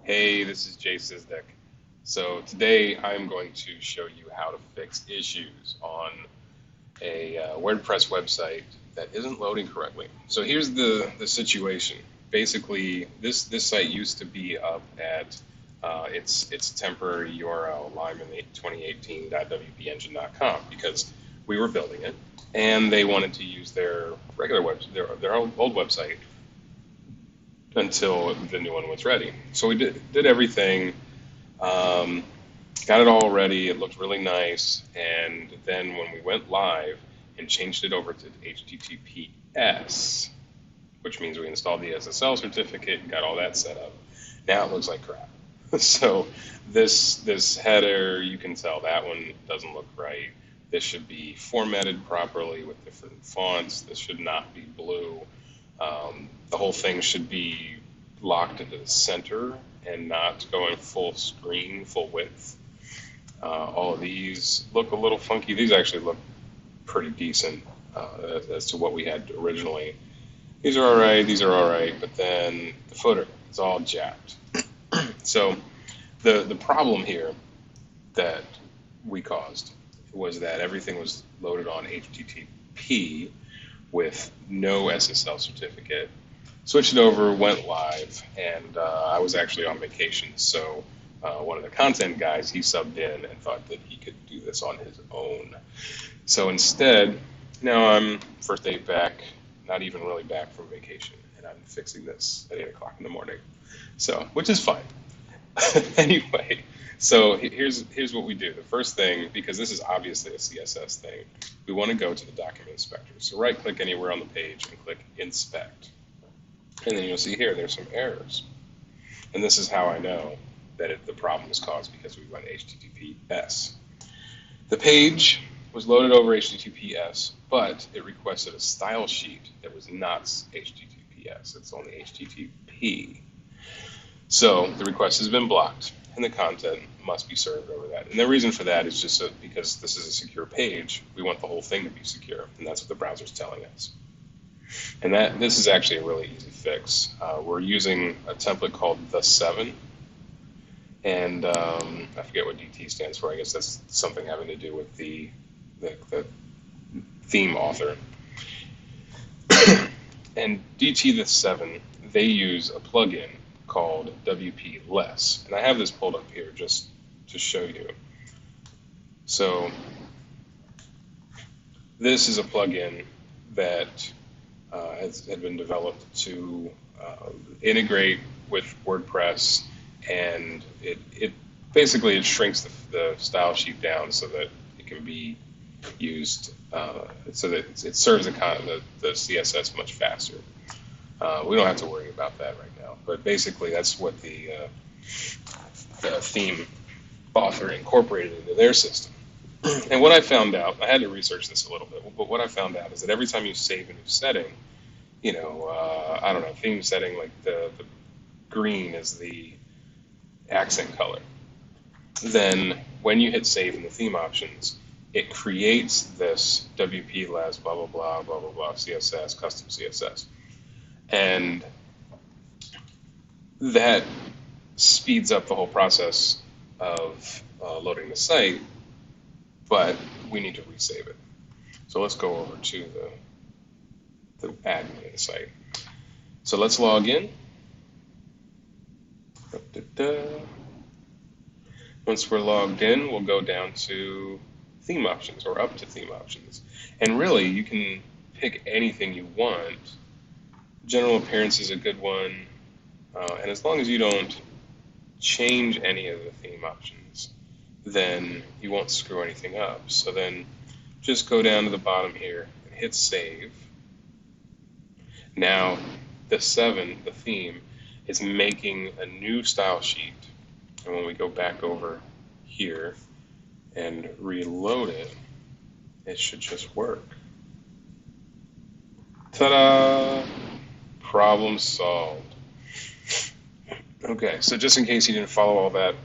Hey, this is Jay Sizek. So today I'm going to show you how to fix issues on a WordPress website that isn't loading correctly. So here's the situation. Basically, this site used to be up at its temporary URL lyman2018.wpengine.com because we were building it, and they wanted to use their regular their old website until the new one was ready. So we did everything, um, got it all ready. It looked really nice, and then when we went live and changed it over to HTTPS, which means we installed the SSL certificate, got all that set up. Now it looks like crap. So this header, you can tell that one doesn't look right. This should be formatted properly with different fonts. This should not be blue. The whole thing should be locked into the center and not going full screen, full width. All of these look a little funky. These actually look pretty decent as to what we had originally. These are all right, these are all right, but then the footer is all jacked. So the problem here that we caused was that everything was loaded on HTTP with no SSL certificate. Switched it over, went live, and I was actually on vacation. So one of the content guys, he subbed in and thought that he could do this on his own. So instead, now I'm first day back, not even really back from vacation, and I'm fixing this at 8 o'clock in the morning. So, which is fine. Anyway, so here's what we do. The first thing, because this is obviously a CSS thing, we want to go to the document inspector. So right click anywhere on the page and click inspect. And then you'll see here there's some errors. And this is how I know that the problem was caused because we went HTTPS. The page was loaded over HTTPS, but it requested a style sheet that was not HTTPS. It's only HTTP. So the request has been blocked, and the content must be served over that. And the reason for that is just because this is a secure page, we want the whole thing to be secure, and that's what the browser's telling us. And this is actually a really easy fix. We're using a template called the7, and I forget what DT stands for. I guess that's something having to do with the theme author. And DT the7, they use a plugin called WP Less. And I have this pulled up here just to show you. So this is a plugin that had been developed to integrate with WordPress, and it basically it shrinks the style sheet down so that it can be used so that it serves the CSS much faster. We don't have to worry about that right now, but basically that's what the theme author incorporated into their system. And what I found out, I had to research this a little bit, but what I found out is that every time you save a new setting, I don't know, theme setting, like the green is the accent color. Then when you hit save in the theme options, it creates this WP less blah, blah, blah, blah, blah, blah, CSS, custom CSS. And that speeds up the whole process of loading the site, but we need to resave it. So let's go over to the admin of the site. So let's log in. Once we're logged in, we'll go down to theme options or up to theme options. And really, you can pick anything you want. General appearance is a good one. And as long as you don't change any of the theme options, then you won't screw anything up. So then just go down to the bottom here and hit save. Now the 7, the theme, is making a new style sheet. And when we go back over here and reload it, it should just work. Ta-da! Problem solved. Okay, so just in case you didn't follow all that,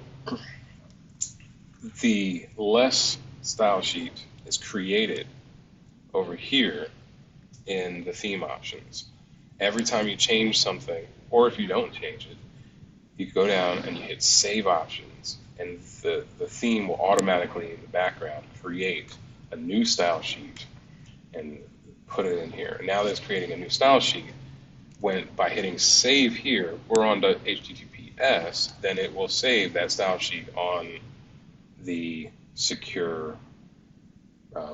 the less style sheet is created over here in the theme options. Every time you change something, or if you don't change it, you go down and you hit Save Options, and the theme will automatically, in the background, create a new style sheet and put it in here. And now that's creating a new style sheet. When by hitting Save here, we're on to HTTPS, then it will save that style sheet on the secure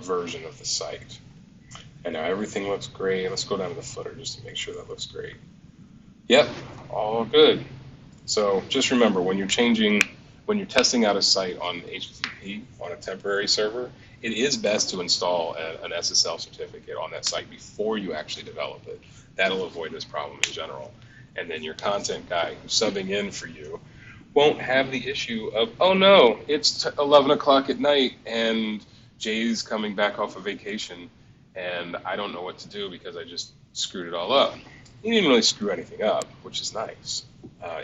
version of the site. And now everything looks great. Let's go down to the footer just to make sure that looks great. Yep, all good. So just remember, when you're testing out a site on HTTP on a temporary server, it is best to install an SSL certificate on that site before you actually develop it. That'll avoid this problem in general. And then your content guy who's subbing in for you won't have the issue of, oh no, it's 11 o'clock at night and Jay's coming back off of vacation and I don't know what to do because I just screwed it all up. He didn't really screw anything up, which is nice.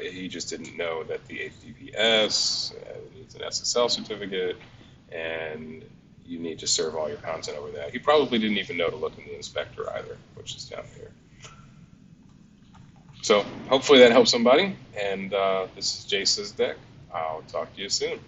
He just didn't know that the HTTPS needs an SSL certificate, and you need to serve all your content over that. He probably didn't even know to look in the inspector either, which is down here. So hopefully that helps somebody, and this is Jay Deck. I'll talk to you soon.